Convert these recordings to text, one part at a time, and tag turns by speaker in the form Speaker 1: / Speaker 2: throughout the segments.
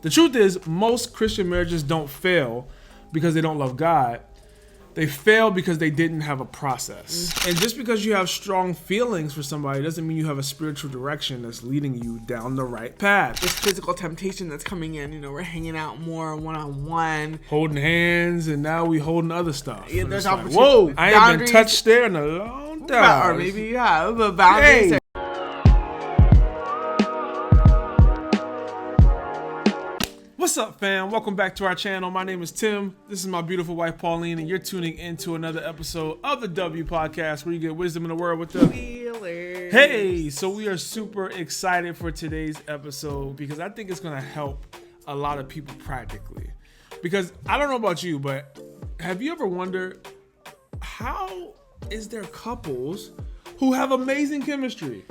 Speaker 1: The truth is, most Christian marriages don't fail because they don't love God. They fail because they didn't have a process. And just because you have strong feelings for somebody doesn't mean you have a spiritual direction that's leading you down the right path.
Speaker 2: This physical temptation that's coming in, we're hanging out more one-on-one.
Speaker 1: Holding hands, and now we holding other stuff.
Speaker 2: Yeah, there's
Speaker 1: like,
Speaker 2: opportunity.
Speaker 1: whoa, I ain't been touched there in a long time.
Speaker 2: Or maybe you have, but boundaries.
Speaker 1: Hey. What's up, fam? Welcome back to our channel. My name is Tim. This is my beautiful wife, Pauline, and you're tuning into another episode of the W Podcast, where you get wisdom in the word with the
Speaker 2: Wheelers.
Speaker 1: Hey, so we are super excited for today's episode because I think it's going to help a lot of people practically. Because I don't know about you, but have you ever wondered how is there couples who have amazing chemistry?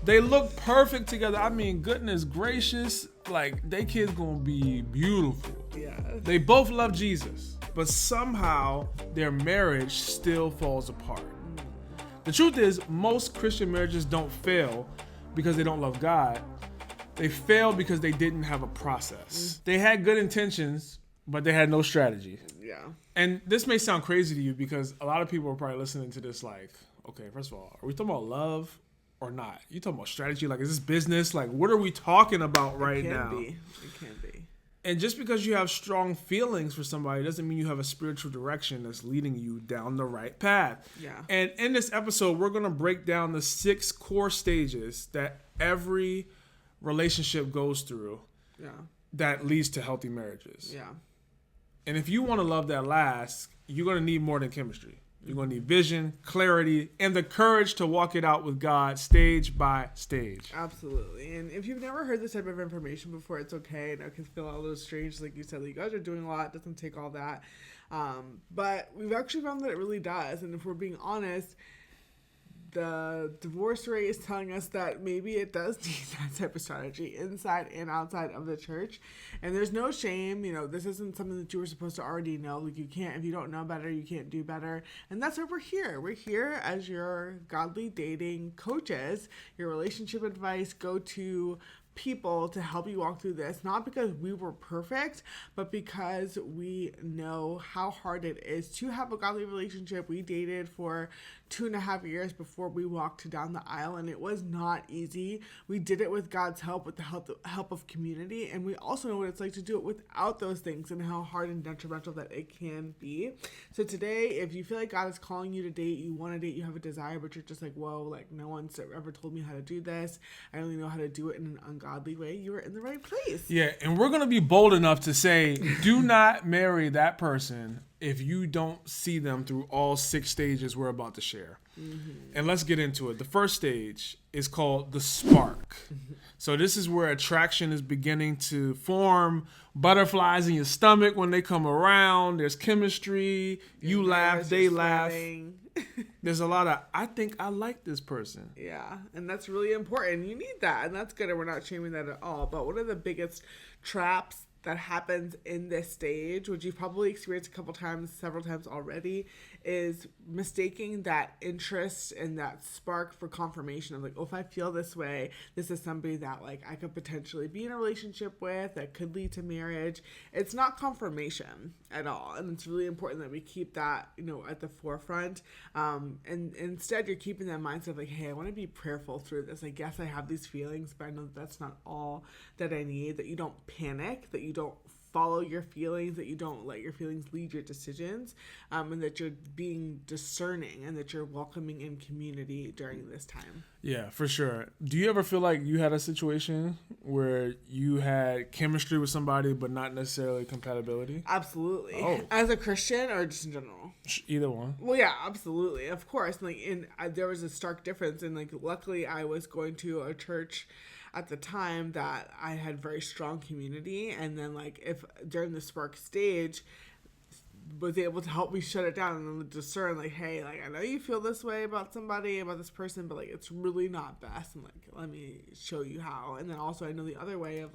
Speaker 1: They look perfect together. I mean, goodness gracious, like they kids gonna be beautiful.
Speaker 2: Yeah.
Speaker 1: They both love Jesus, but somehow their marriage still falls apart. The truth is, most Christian marriages don't fail because they don't love God. They fail because they didn't have a process. They had good intentions, but they had no strategy.
Speaker 2: Yeah.
Speaker 1: And this may sound crazy to you because a lot of people are probably listening to this like, okay, first of all, are we talking about love or not? You talking about strategy? Like, is this business? Like, what are we talking about right now?
Speaker 2: It can be.
Speaker 1: And just because you have strong feelings for somebody doesn't mean you have a spiritual direction that's leading you down the right path.
Speaker 2: Yeah.
Speaker 1: And in this episode, we're going to break down the 6 core stages that every relationship goes through that leads to healthy marriages.
Speaker 2: Yeah.
Speaker 1: And if you want to love that last, you're going to need more than chemistry. You're going to need vision, clarity, and the courage to walk it out with God stage by stage.
Speaker 2: Absolutely. And if you've never heard this type of information before, it's okay. And it can feel a little strange. Like you said, you guys are doing a lot. It doesn't take all that. But we've actually found that it really does. And if we're being honest, the divorce rate is telling us that maybe it does need that type of strategy inside and outside of the church. And there's no shame. This isn't something that you were supposed to already know. Like, you can't, if you don't know better, you can't do better. And that's why we're here. We're here as your godly dating coaches, your relationship advice, go-to people to help you walk through this, not because we were perfect, but because we know how hard it is to have a godly relationship. We dated for 2.5 years before we walked down the aisle, and it was not easy. We did it with God's help, with the help of community, and we also know what it's like to do it without those things and how hard and detrimental that it can be. So today, if you feel like God is calling you to date, you want to date, you have a desire, but you're just like, whoa, like no one's ever told me how to do this. I only know how to do it in an ungodly way. You are in the right place.
Speaker 1: Yeah, and we're going to be bold enough to say, do not marry that person if you don't see them through all 6 stages we're about to share. Mm-hmm. And let's get into it. The first stage is called the spark. Mm-hmm. So this is where attraction is beginning to form. Butterflies in your stomach when they come around. There's chemistry. You laugh, they laugh. There's a lot of, I think I like this person.
Speaker 2: Yeah, and that's really important. You need that, and that's good, and we're not shaming that at all. But one of the biggest traps that happens in this stage, which you've probably experienced several times already, is mistaking that interest and that spark for confirmation of like, oh, if I feel this way, this is somebody that like I could potentially be in a relationship with that could lead to marriage. It's not confirmation at all, and it's really important that we keep that at the forefront. And instead, you're keeping that mindset of like, hey, I want to be prayerful through this. I guess I have these feelings, but I know that's not all that I need. That you don't panic, that you don't follow your feelings, that you don't let your feelings lead your decisions, and that you're being discerning and that you're welcoming in community during this time.
Speaker 1: Yeah, for sure. Do you ever feel like you had a situation where you had chemistry with somebody but not necessarily compatibility?
Speaker 2: Absolutely.
Speaker 1: Oh.
Speaker 2: As a Christian or just in general?
Speaker 1: Either one.
Speaker 2: Well, yeah, absolutely. Of course. There was a stark difference. And luckily I was going to a church at the time that I had very strong community, and then if during the spark stage was able to help me shut it down and then discern hey, I know you feel this way about somebody, about this person, but it's really not best, and let me show you how. And then also I know the other way of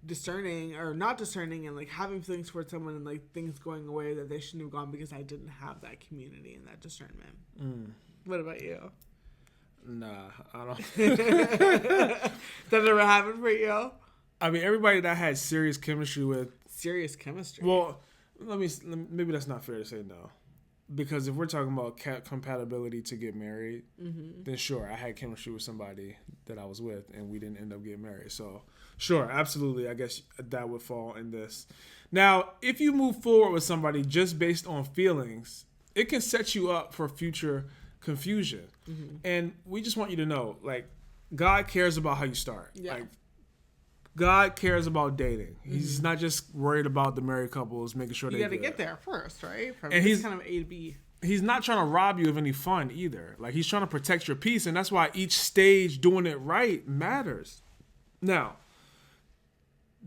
Speaker 2: discerning or not discerning and having feelings towards someone and things going away that they shouldn't have gone because I didn't have that community and that discernment. What about you?
Speaker 1: Nah, I don't.
Speaker 2: That never happened for you?
Speaker 1: I mean, everybody that I had serious chemistry with.
Speaker 2: Serious chemistry.
Speaker 1: Well, maybe that's not fair to say no. Because if we're talking about compatibility to get married, then sure, I had chemistry with somebody that I was with, and we didn't end up getting married. So, sure, absolutely, I guess that would fall in this. Now, if you move forward with somebody just based on feelings, it can set you up for future confusion. And we just want you to know, like, God cares about how you start.
Speaker 2: Yeah.
Speaker 1: Like, God cares about dating. He's not just worried about the married couples, making sure
Speaker 2: you
Speaker 1: they
Speaker 2: got to get there first, right? From
Speaker 1: And he's
Speaker 2: kind of A to B.
Speaker 1: He's not trying to rob you of any fun either. Like, he's trying to protect your peace, and that's why each stage doing it right matters. Now,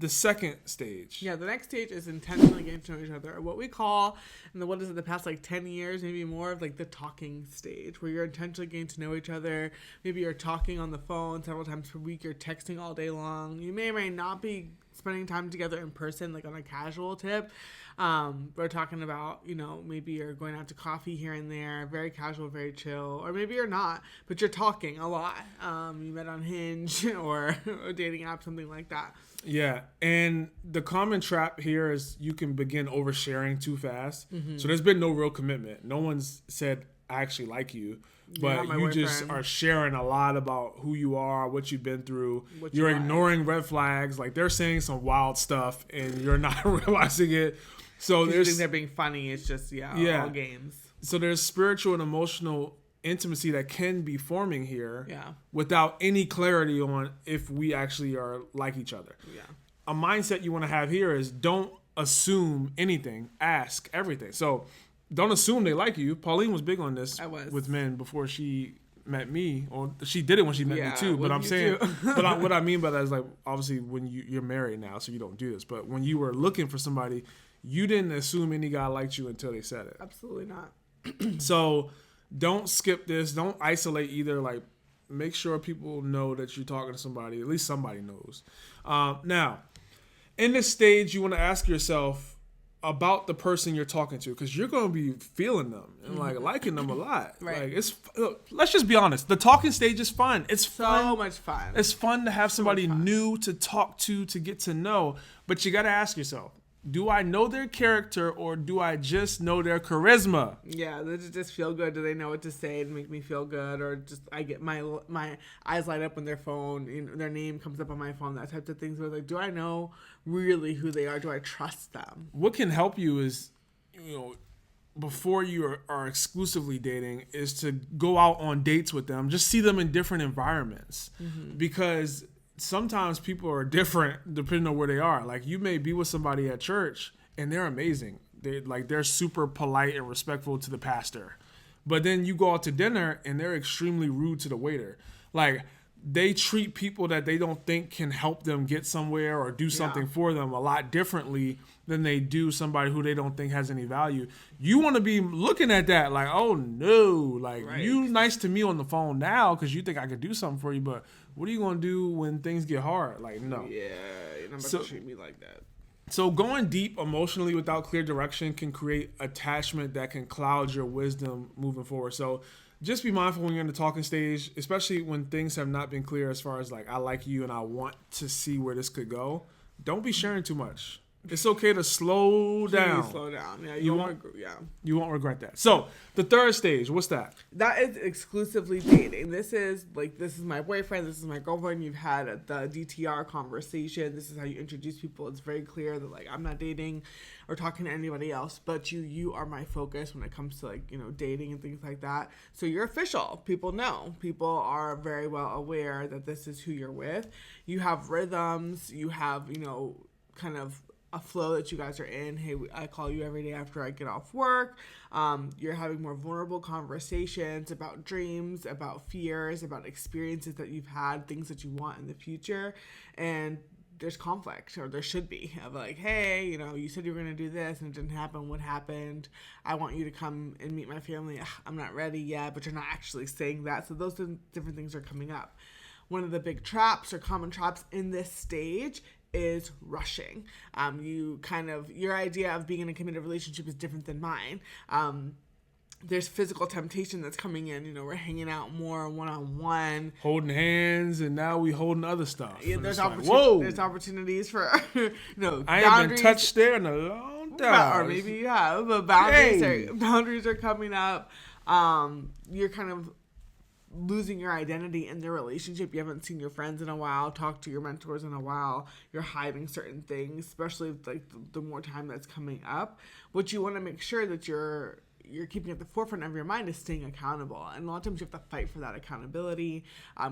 Speaker 1: the second stage.
Speaker 2: Yeah, the next stage is intentionally getting to know each other. What we call, the past like 10 years, maybe more, of like the talking stage, where you're intentionally getting to know each other. Maybe you're talking on the phone several times per week. You're texting all day long. You may or may not be spending time together in person, like on a casual tip. We're talking about, maybe you're going out to coffee here and there, very casual, very chill, or maybe you're not, but you're talking a lot. You met on Hinge or a dating app, something like that.
Speaker 1: Yeah, and the common trap here is you can begin oversharing too fast. So there's been no real commitment. No one's said, I actually like you. But you just are sharing a lot about who you are, what you've been through. You're ignoring red flags. Like, they're saying some wild stuff, and you're not realizing it. So
Speaker 2: you think they're being funny. It's just, all games.
Speaker 1: So there's spiritual and emotional intimacy that can be forming here without any clarity on if we actually are like each other.
Speaker 2: Yeah.
Speaker 1: A mindset you want to have here is don't assume anything, ask everything. So don't assume they like you. Pauline was big on this with men before she met me, or she did it when she met me too. But I'm saying, what I mean by that is, like, obviously when you're married now, so you don't do this. But when you were looking for somebody, you didn't assume any guy liked you until they said it.
Speaker 2: Absolutely not.
Speaker 1: So don't skip this. Don't isolate either. Like, make sure people know that you're talking to somebody. At least somebody knows. Now, in this stage, you want to ask yourself about the person you're talking to, because you're going to be feeling them and liking them a lot.
Speaker 2: Right.
Speaker 1: Like, let's just be honest. The talking stage is fun. It's fun.
Speaker 2: So much fun.
Speaker 1: It's fun to have somebody new to talk to get to know. But you got to ask yourself, do I know their character, or do I just know their charisma?
Speaker 2: Yeah, does it just feel good? Do they know what to say and make me feel good? Or just I get my eyes light up when their phone, their name comes up on my phone, that type of things. Where, like, do I know really who they are? Do I trust them?
Speaker 1: What can help you is, before you are exclusively dating, is to go out on dates with them. Just see them in different environments. Because sometimes people are different depending on where they are. Like, you may be with somebody at church and they're amazing. They're super polite and respectful to the pastor. But then you go out to dinner and they're extremely rude to the waiter. Like, they treat people that they don't think can help them get somewhere or do something for them a lot differently than they do somebody who they don't think has any value. You want to be looking at that like, oh no, like, you nice to me on the phone now because you think I could do something for you, but what are you going to do when things get hard? Like, no.
Speaker 2: Yeah, you're not about to treat me like that.
Speaker 1: So going deep emotionally without clear direction can create attachment that can cloud your wisdom moving forward. So just be mindful when you're in the talking stage, especially when things have not been clear as far as, like, I like you and I want to see where this could go. Don't be sharing too much. It's okay to slow down.
Speaker 2: Please slow down. Yeah,
Speaker 1: you won't regret that. So the third stage, what's that?
Speaker 2: That is exclusively dating. This is my boyfriend. This is my girlfriend. You've had the DTR conversation. This is how you introduce people. It's very clear that, like, I'm not dating or talking to anybody else, but you are my focus when it comes to, like, dating and things like that. So you're official. People know. People are very well aware that this is who you're with. You have rhythms. You have, kind of a flow that you guys are in. Hey, I call you every day after I get off work. You're having more vulnerable conversations about dreams, about fears, about experiences that you've had, things that you want in the future. And there's conflict, or there should be, of like, hey, you said you were going to do this and it didn't happen. What happened? I want you to come and meet my family. I'm not ready yet, but you're not actually saying that. So those different things are coming up. One of the big traps or common traps in this stage is rushing. Your idea of being in a committed relationship is different than mine. there's physical temptation that's coming in. You know, we're hanging out more one-on-one.
Speaker 1: Holding hands, and now we holding other stuff.
Speaker 2: Yeah, there's opportunities for, no,
Speaker 1: I haven't been touched there in a long time.
Speaker 2: Or maybe you have, but boundaries are coming up. You're kind of losing your identity in the relationship. You haven't seen your friends in a while, talked to your mentors in a while. You're hiding certain things, especially like the more time that's coming up. What you want to make sure that you're keeping at the forefront of your mind is staying accountable. And a lot of times you have to fight for that accountability,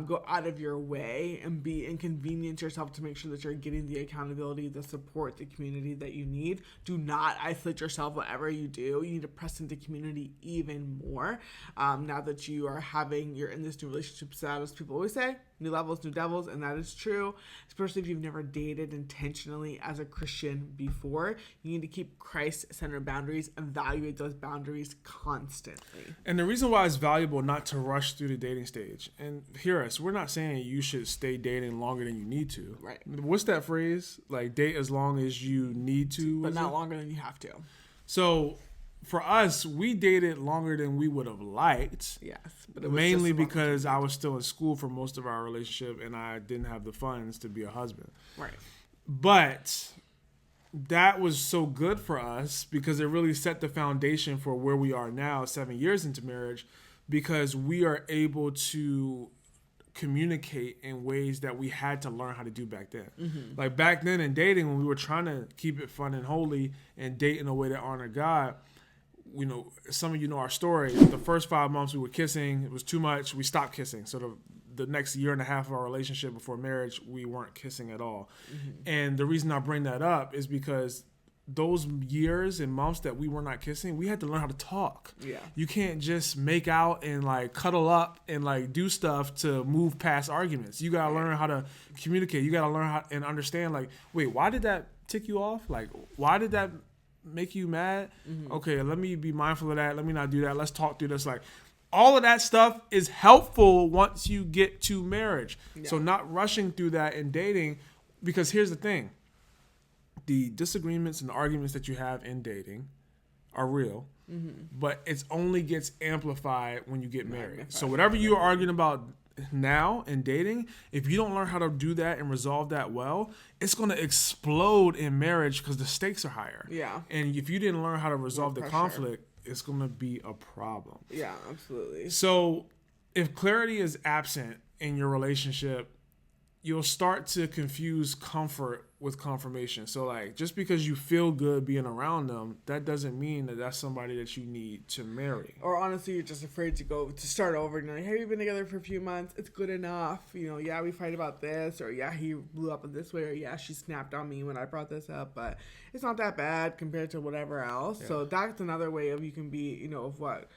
Speaker 2: go out of your way and inconvenience yourself to make sure that you're getting the accountability, the support, the community that you need. Do not isolate yourself. Whatever you do, you need to press into community even more. Now that you're in this new relationship status, people always say, new levels, new devils, and that is true, especially if you've never dated intentionally as a Christian before. You need to keep Christ-centered boundaries, evaluate those boundaries constantly.
Speaker 1: And the reason why it's valuable not to rush through the dating stage, and hear us, we're not saying you should stay dating longer than you need to.
Speaker 2: Right.
Speaker 1: What's that phrase? Like, date as long as you need to?
Speaker 2: But not longer than you have to.
Speaker 1: So, for us, we dated longer than we would have liked.
Speaker 2: Yes. But it was
Speaker 1: mainly because I was still in school for most of our relationship and I didn't have the funds to be a husband.
Speaker 2: Right.
Speaker 1: But that was so good for us because it really set the foundation for where we are now, 7 years into marriage, because we are able to communicate in ways that we had to learn how to do back then. Mm-hmm. Like back then in dating, when we were trying to keep it fun and holy and date in a way that honored God, you know, some of you know our story. The first 5 months we were kissing. It was too much. We stopped kissing. So the next year and a half of our relationship before marriage, we weren't kissing at all. Mm-hmm. And the reason I bring that up is because those years and months that we were not kissing, we had to learn how to talk. Yeah. You can't just make out and like cuddle up and like do stuff to move past arguments. You got to learn how to communicate. You got to learn how and understand like, wait, why did that tick you off? Like, why did that make you mad? Mm-hmm. Okay, let me be mindful of that. Let me not do that. Let's talk through this. Like, all of that stuff is helpful once you get to marriage. Yeah. So not rushing through that in dating, because here's the thing. The disagreements and arguments that you have in dating are real, but it only gets amplified when you get married. So whatever you're arguing about now in dating, if you don't learn how to do that and resolve that well, it's going to explode in marriage because the stakes are higher. Yeah. And if you didn't learn how to resolve the conflict, it's going to be a problem.
Speaker 2: Yeah, absolutely.
Speaker 1: So if clarity is absent in your relationship, you'll start to confuse comfort with confirmation. So like, just because you feel good being around them, that doesn't mean that that's somebody that you need to marry.
Speaker 2: Or honestly, you're just afraid to start over. And you're like, hey, we've been together for a few months. It's good enough. You know, yeah, we fight about this, or yeah, he blew up in this way, or yeah, she snapped on me when I brought this up, but it's not that bad compared to whatever else. Yeah. So that's another way of you can be, you know, of what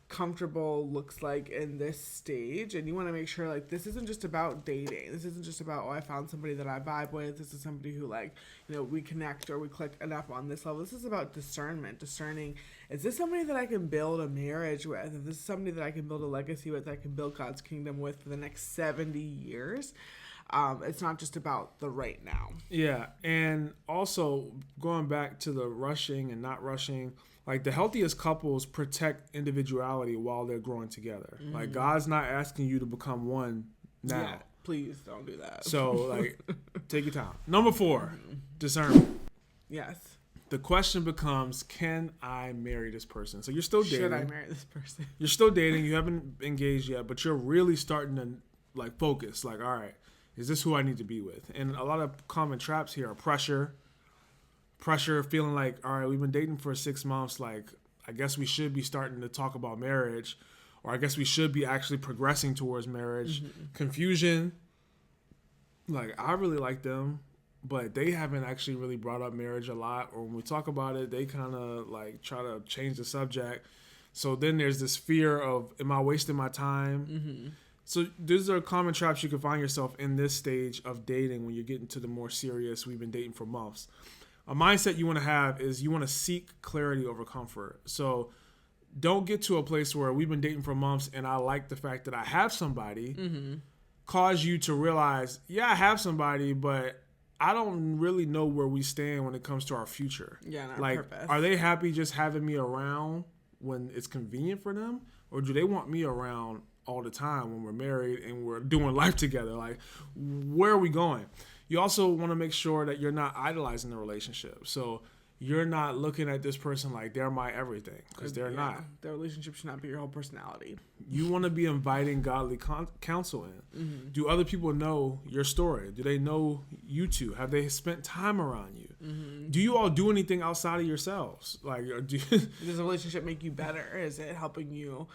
Speaker 2: comfortable looks like in this stage. And you want to make sure like this isn't just about dating. This isn't just about, oh, I found somebody that I vibe with. This is somebody who like, you know, we connect or we click enough on this level. This is about discerning, is this somebody that I can build a marriage with? If this is somebody that I can build a legacy with, that I can build God's kingdom with for the next 70 years. It's not just about the right now. Yeah.
Speaker 1: And also going back to the rushing and not rushing, like the healthiest couples protect individuality while they're growing together. Mm-hmm. Like God's not asking you to become one now. Yeah,
Speaker 2: please don't do that.
Speaker 1: So like, take your time. Number 4, discernment.
Speaker 2: Yes.
Speaker 1: The question becomes, can I marry this person? So you're still dating.
Speaker 2: Should I marry this person?
Speaker 1: You're still dating. You haven't engaged yet, but you're really starting to like focus. Like, all right, is this who I need to be with? And a lot of common traps here are pressure, feeling like, all right, we've been dating for 6 months. Like, I guess we should be starting to talk about marriage, or I guess we should be actually progressing towards marriage. Mm-hmm. Confusion. Like, I really like them, but they haven't actually really brought up marriage a lot. Or when we talk about it, they kind of like try to change the subject. So then there's this fear of, am I wasting my time? Mm-hmm. So these are common traps you can find yourself in this stage of dating when you're getting to the more serious, we've been dating for months. A mindset you want to have is you want to seek clarity over comfort. So don't get to a place where we've been dating for months and I like the fact that I have somebody, cause you to realize, yeah, I have somebody, but I don't really know where we stand when it comes to our future.
Speaker 2: Yeah, not
Speaker 1: like,
Speaker 2: purpose.
Speaker 1: Are they happy just having me around when it's convenient for them, or do they want me around all the time when we're married and we're doing life together? Like, where are we going? You also want to make sure that you're not idolizing the relationship. So you're not looking at this person like they're my everything, because they're not.
Speaker 2: The relationship should not be your whole personality.
Speaker 1: You want to be inviting godly counsel in. Mm-hmm. Do other people know your story? Do they know you two? Have they spent time around you? Mm-hmm. Do you all do anything outside of yourselves? Like, does
Speaker 2: the relationship make you better? Is it helping you,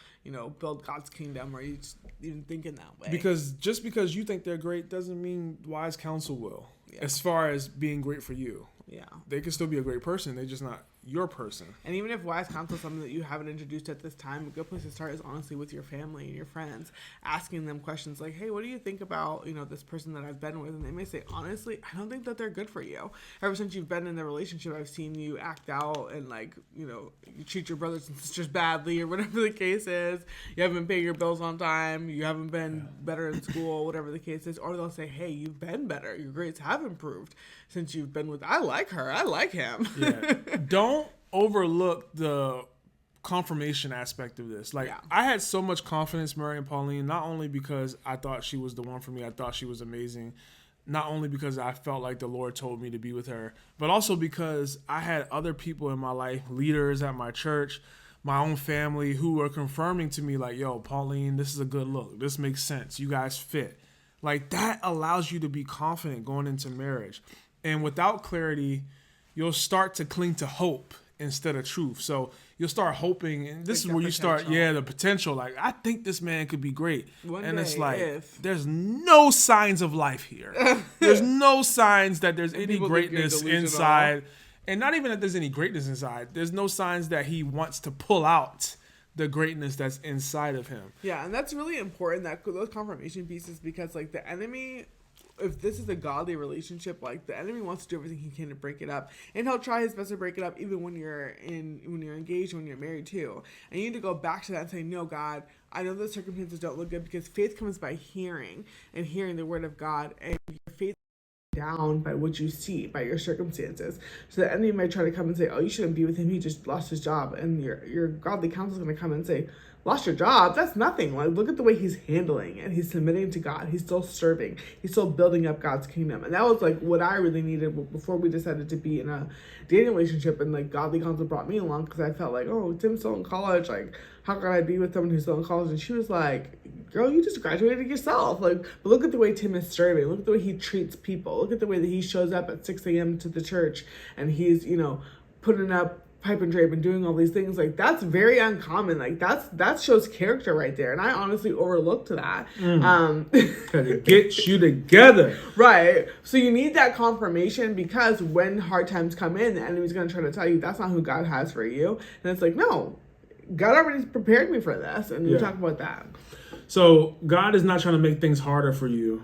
Speaker 2: build God's kingdom? Or are you just even thinking that way?
Speaker 1: Because just because you think they're great doesn't mean wise counsel will. Yeah. As far as being great for you.
Speaker 2: Yeah.
Speaker 1: They can still be a great person. They're just not your person.
Speaker 2: And even if wise counsel is something that you haven't introduced at this time, a good place to start is honestly with your family and your friends, asking them questions like, hey, what do you think about, this person that I've been with? And they may say, honestly, I don't think that they're good for you. Ever since you've been in the relationship, I've seen you act out and you treat your brothers and sisters badly or whatever the case is. You haven't been paying your bills on time. You haven't been better in school, whatever the case is. Or they'll say, hey, you've been better. Your grades have improved since you've been with, I like her. I like him.
Speaker 1: Yeah. Don't overlook the confirmation aspect of this. I had so much confidence marrying Pauline, not only because I thought she was the one for me, I thought she was amazing, not only because I felt like the Lord told me to be with her, but also because I had other people in my life, leaders at my church, my own family, who were confirming to me like, yo, Pauline, this is a good look. This makes sense. You guys fit. Like, that allows you to be confident going into marriage. And without clarity, you'll start to cling to hope instead of truth. So you'll start hoping, and this is where you start, the potential. Like, I think this man could be great. And it's like, there's no signs of life here. There's no signs that there's any greatness inside. And not even that there's any greatness inside. There's no signs that he wants to pull out the greatness that's inside of him.
Speaker 2: Yeah, and that's really important, that those confirmation pieces, because the enemy, if this is a godly relationship, the enemy wants to do everything he can to break it up, and he'll try his best to break it up even when you're engaged, when you're married too. And you need to go back to that and say, no, God, I know the circumstances don't look good, because faith comes by hearing, and hearing the word of God, and your faith is down by what you see, by your circumstances. So the enemy might try to come and say, oh, you shouldn't be with him, he just lost his job, and your godly counsel is going to come and say, lost your job? That's nothing. Look at the way he's handling and he's submitting to God. He's still serving. He's still building up God's kingdom. And that was what I really needed before we decided to be in a dating relationship. And godly counsel brought me along, because I felt like, oh, Tim's still in college. How can I be with someone who's still in college? And she was like, girl, you just graduated yourself. But look at the way Tim is serving. Look at the way he treats people. Look at the way that he shows up at 6 a.m. to the church, and he's, putting up pipe and drape and doing all these things. That's very uncommon. That shows character right there. And I honestly overlooked that.
Speaker 1: To get you together.
Speaker 2: Right. So you need that confirmation, because when hard times come in, the enemy's going to try to tell you that's not who God has for you. And it's like, no, God already prepared me for this. And we talk about that.
Speaker 1: So God is not trying to make things harder for you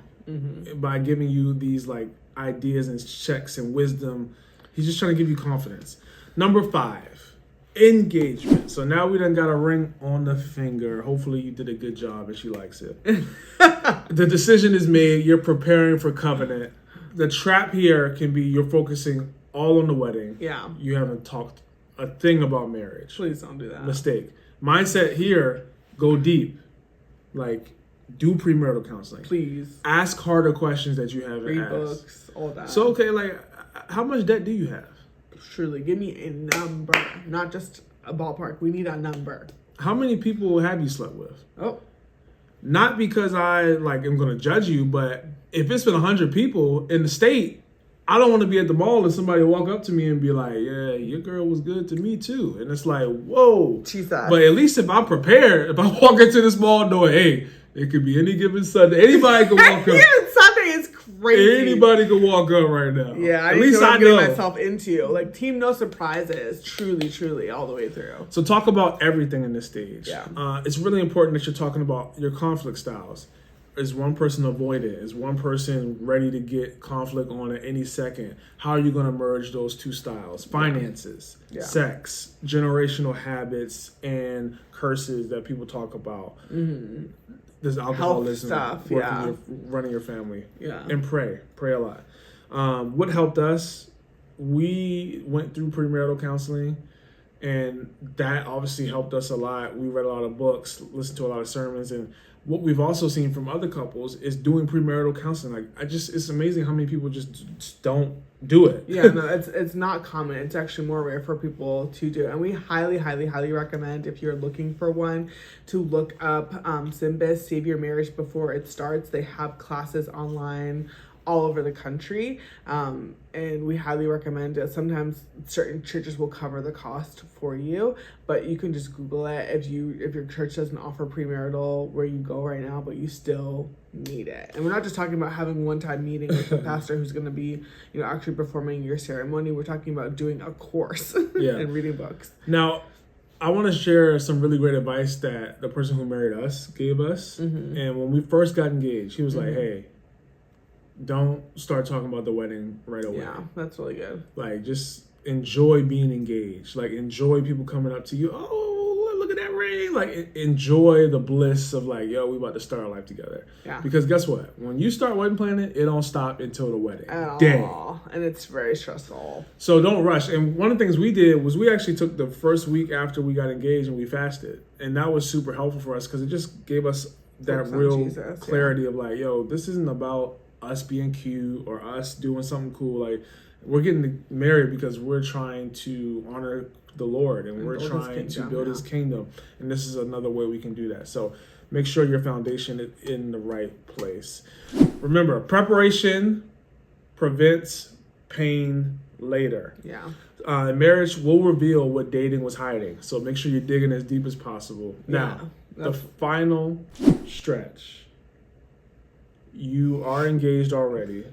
Speaker 1: by giving you these ideas and checks and wisdom. He's just trying to give you confidence. Number 5, engagement. So now we done got a ring on the finger. Hopefully you did a good job and she likes it. The decision is made. You're preparing for covenant. The trap here can be you're focusing all on the wedding.
Speaker 2: Yeah.
Speaker 1: You haven't talked a thing about marriage.
Speaker 2: Please don't do that.
Speaker 1: Mistake. Mindset here, go deep. Do premarital counseling.
Speaker 2: Please.
Speaker 1: Ask harder questions that you haven't
Speaker 2: Read
Speaker 1: asked.
Speaker 2: books, all that.
Speaker 1: So, okay, how much debt do you have?
Speaker 2: Truly, give me a number, not just a ballpark. We need a number.
Speaker 1: How many people have you slept with?
Speaker 2: Oh.
Speaker 1: Not because I am going to judge you, but if it's been 100 people in the state, I don't want to be at the mall and somebody walk up to me and be like, yeah, your girl was good to me too. And it's like, whoa.
Speaker 2: Jesus.
Speaker 1: But at least if I'm prepared, if I walk into this mall knowing, hey, it could be any given Sunday. Anybody can walk up.
Speaker 2: Even Sunday is crazy.
Speaker 1: Anybody can walk up right now.
Speaker 2: Yeah, at least I know what I'm getting myself into. Team no surprises, truly, all the way through.
Speaker 1: So talk about everything in this stage.
Speaker 2: Yeah.
Speaker 1: It's really important that you're talking about your conflict styles. Is one person avoidant? Is one person ready to get conflict on at any second? How are you going to merge those two styles? Finances, sex, generational habits, and curses that people talk about. There's alcoholism,
Speaker 2: health stuff,
Speaker 1: running your family.
Speaker 2: Yeah.
Speaker 1: And pray a lot. What helped us, we went through premarital counseling, And that obviously helped us a lot. We read a lot of books, listened to a lot of sermons, and what we've also seen from other couples is doing premarital counseling. Like, it's amazing how many people just don't do it.
Speaker 2: Yeah, no, it's not common. It's actually more rare for people to do. And we highly, highly, highly recommend, if you're looking for one, to look up SYMBIS, Save Your Marriage Before It Starts. They have classes online all over the country, and we highly recommend it. Sometimes certain churches will cover the cost for you, but you can just Google it if your church doesn't offer premarital where you go right now, but you still need it. And we're not just talking about having one-time meeting with the pastor who's going to be, actually performing your ceremony. We're talking about doing a course and reading books.
Speaker 1: Now, I want to share some really great advice that the person who married us gave us.
Speaker 2: Mm-hmm.
Speaker 1: And when we first got engaged, he was
Speaker 2: mm-hmm.
Speaker 1: like, hey, don't start talking about the wedding right away.
Speaker 2: Yeah, that's really good.
Speaker 1: Like, just enjoy being engaged. Like, enjoy people coming up to you. Oh, look at that ring. Like, enjoy the bliss of like, yo, we about to start our life together.
Speaker 2: Yeah.
Speaker 1: Because guess what? When you start wedding planning, it don't stop until the wedding
Speaker 2: day. And it's very stressful.
Speaker 1: So don't rush. And one of the things we did was we actually took the first week after we got engaged and we fasted. And that was super helpful for us because it just gave us that real clarity of like, yo, this isn't about us being cute or us doing something cool. Like, we're getting married because we're trying to honor the Lord and we're trying to build his kingdom. And this is another way we can do that. So make sure your foundation is in the right place. Remember, preparation prevents pain later.
Speaker 2: Yeah.
Speaker 1: Marriage will reveal what dating was hiding. So make sure you're digging as deep as possible. Now, the final stretch. You are engaged already,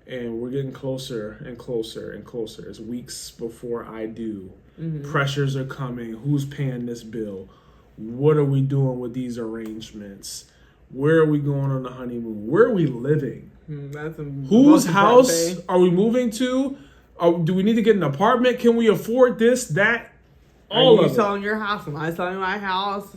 Speaker 1: and we're getting closer and closer and closer. It's weeks before I do.
Speaker 2: Mm-hmm.
Speaker 1: Pressures are coming. Who's paying this bill? What are we doing with these arrangements? Where are we going on the honeymoon? Where are we living? Whose house are we moving to? Do we need to get an apartment? Can we afford this, that? All of it.
Speaker 2: Are you selling your house? Am I selling my house?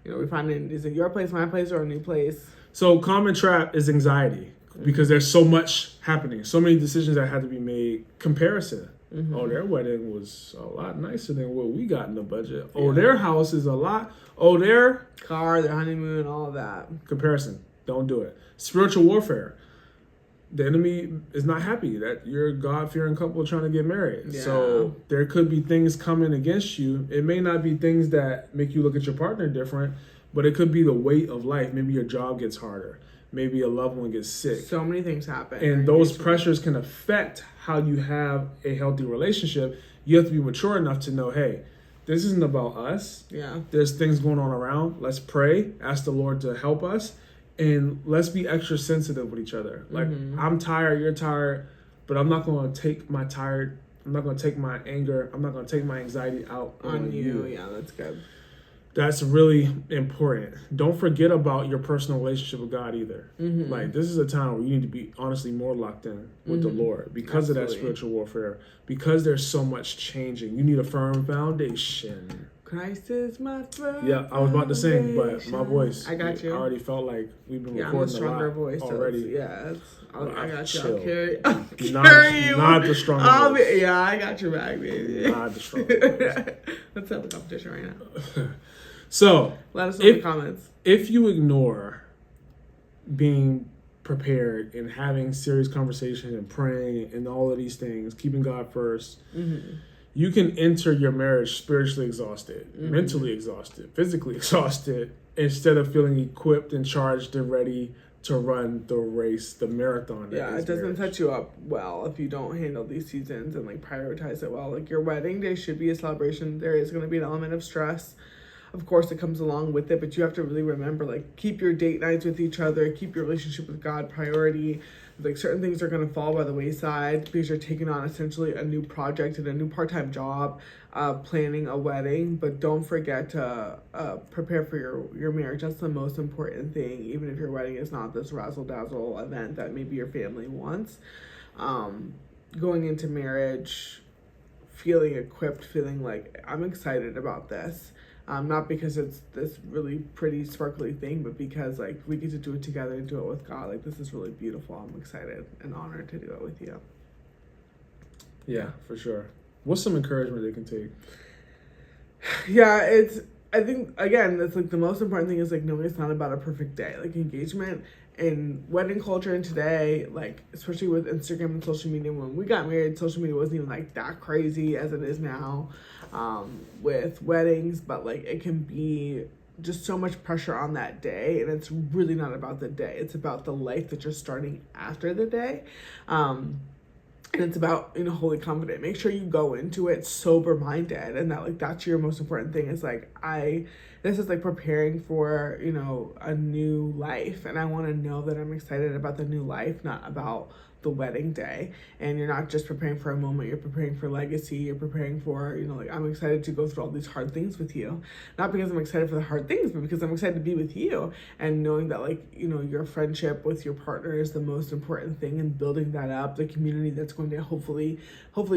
Speaker 2: We find is it your place, my place, or a new place?
Speaker 1: So common trap is anxiety because there's so much happening, so many decisions that had to be made. Comparison. Mm-hmm. Oh, their wedding was a lot nicer than what we got in the budget. Oh, their house is a lot. Oh, their
Speaker 2: car, their honeymoon, all of that.
Speaker 1: Comparison. Don't do it. Spiritual warfare. The enemy is not happy that you're a God-fearing couple trying to get married. Yeah. So there could be things coming against you. It may not be things that make you look at your partner different, but it could be the weight of life. Maybe your job gets harder. Maybe a loved one gets sick.
Speaker 2: So many things happen.
Speaker 1: And those pressures can affect how you have a healthy relationship. You have to be mature enough to know, hey, this isn't about us.
Speaker 2: Yeah.
Speaker 1: There's things going on around. Let's pray. Ask the Lord to help us. And let's be extra sensitive with each other. Like, I'm tired, you're tired, but I'm not going to take my anger, I'm not going to take my anxiety out on you.
Speaker 2: Yeah, that's good.
Speaker 1: That's really important. Don't forget about your personal relationship with God either. Mm-hmm. Like, this is a time where you need to be honestly more locked in with the Lord because of that spiritual warfare, because there's so much changing. You need a firm foundation.
Speaker 2: Christ is my firm
Speaker 1: Yeah, I was about to sing, but my voice.
Speaker 2: I got you.
Speaker 1: I already felt like we've been recording
Speaker 2: I'm a stronger
Speaker 1: voice
Speaker 2: already. I got you. I'll carry you.
Speaker 1: Not the stronger voice.
Speaker 2: I got your back, baby.
Speaker 1: Not the stronger voice.
Speaker 2: Let's have a competition right now.
Speaker 1: So,
Speaker 2: let us know in the comments.
Speaker 1: If you ignore being prepared and having serious conversations and praying and all of these things, keeping God first, you can enter your marriage spiritually exhausted, mentally exhausted, physically exhausted, instead of feeling equipped and charged and ready to run the race, the marathon.
Speaker 2: Yeah, it doesn't set you up well if you don't handle these seasons and prioritize it well. Your wedding day should be a celebration. There is going to be an element of stress. Of course, it comes along with it, but you have to really remember, keep your date nights with each other, keep your relationship with God priority. Certain things are going to fall by the wayside because you're taking on essentially a new project and a new part-time job, planning a wedding. But don't forget to prepare for your marriage. That's the most important thing, even if your wedding is not this razzle-dazzle event that maybe your family wants. Going into marriage, feeling equipped, feeling like I'm excited about this. Not because it's this really pretty sparkly thing, but because we get to do it together and do it with God. This is really beautiful. I'm excited and honored to do it with you.
Speaker 1: Yeah, for sure. What's some encouragement they can take?
Speaker 2: Yeah, I think, again, that's like the most important thing is like knowing it's not about a perfect day. Like engagement in wedding culture and today, like especially with Instagram and social media, when we got married, social media wasn't even like that crazy as it is now with weddings, but like it can be just so much pressure on that day, and it's really not about the day. It's about the life that you're starting after the day. And it's about, wholly confident. Make sure you go into it sober minded, and that like that's your most important thing. Is like this is like preparing for, a new life, and I want to know that I'm excited about the new life, not about the wedding day. And you're not just preparing for a moment, you're preparing for legacy, you're preparing for, like I'm excited to go through all these hard things with you. Not because I'm excited for the hard things, but because I'm excited to be with you, and knowing that like, your friendship with your partner is the most important thing, and building that up, the community that's going to hopefully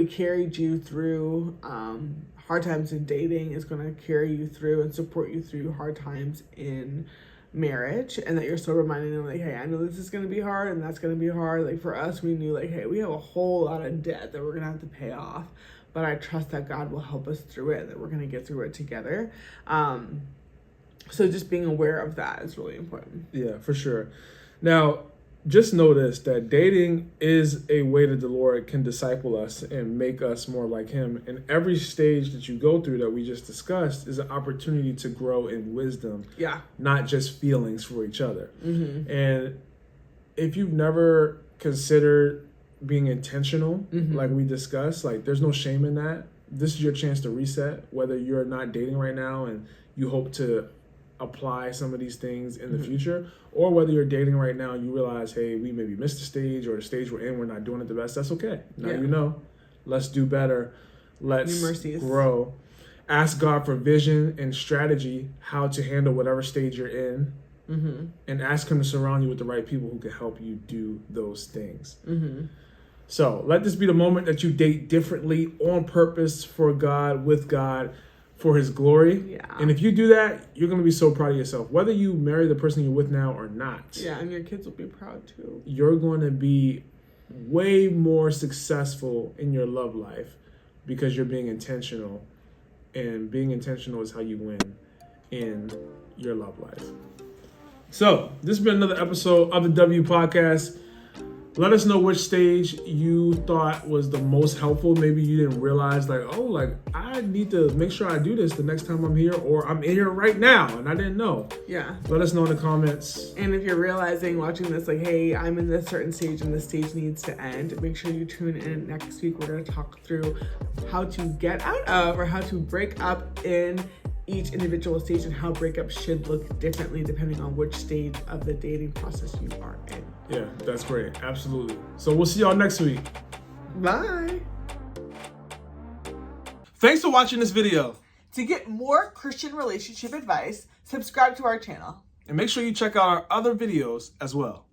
Speaker 2: carry you through hard times in dating, is going to carry you through and support you through hard times in marriage. And that you're so reminded of like, hey, I know this is going to be hard and that's going to be hard. Like for us, we knew like, hey, we have a whole lot of debt that we're going to have to pay off, but I trust that God will help us through it, that we're going to get through it together. So just being aware of that is really important.
Speaker 1: Yeah, for sure. Now, just notice that dating is a way that the Lord can disciple us and make us more like him. And every stage that you go through that we just discussed is an opportunity to grow in wisdom.
Speaker 2: Yeah.
Speaker 1: Not just feelings for each other.
Speaker 2: Mm-hmm.
Speaker 1: And if you've never considered being intentional, like we discussed, like there's no shame in that. This is your chance to reset, whether you're not dating right now and you hope to apply some of these things in the future, or whether you're dating right now and you realize, hey, we maybe missed the stage, or the stage we're in, we're not doing it the best. That's okay. Now let's do better. Let's grow. Ask God for vision and strategy, how to handle whatever stage you're in, and ask him to surround you with the right people who can help you do those things. So let this be the moment that you date differently, on purpose, for God, with God, for his glory.
Speaker 2: Yeah.
Speaker 1: And if you do that, you're going to be so proud of yourself. Whether you marry the person you're with now or not.
Speaker 2: Yeah, and your kids will be proud too.
Speaker 1: You're going to be way more successful in your love life because you're being intentional. And being intentional is how you win in your love life. So, this has been another episode of the W Podcast. Let us know which stage you thought was the most helpful. Maybe you didn't realize, like, oh, like, I need to make sure I do this the next time I'm here, or I'm in here right now and I didn't know.
Speaker 2: Yeah.
Speaker 1: Let us know in the comments.
Speaker 2: And if you're realizing watching this, like, hey, I'm in this certain stage and this stage needs to end, make sure you tune in next week. We're going to talk through how to get out of, or how to break up in each individual stage, and how breakups should look differently depending on which stage of the dating process you are in.
Speaker 1: Yeah, that's great. Absolutely. So we'll see y'all next week.
Speaker 2: Bye.
Speaker 1: Thanks for watching this video.
Speaker 2: To get more Christian relationship advice, subscribe to our channel.
Speaker 1: And make sure you check out our other videos as well.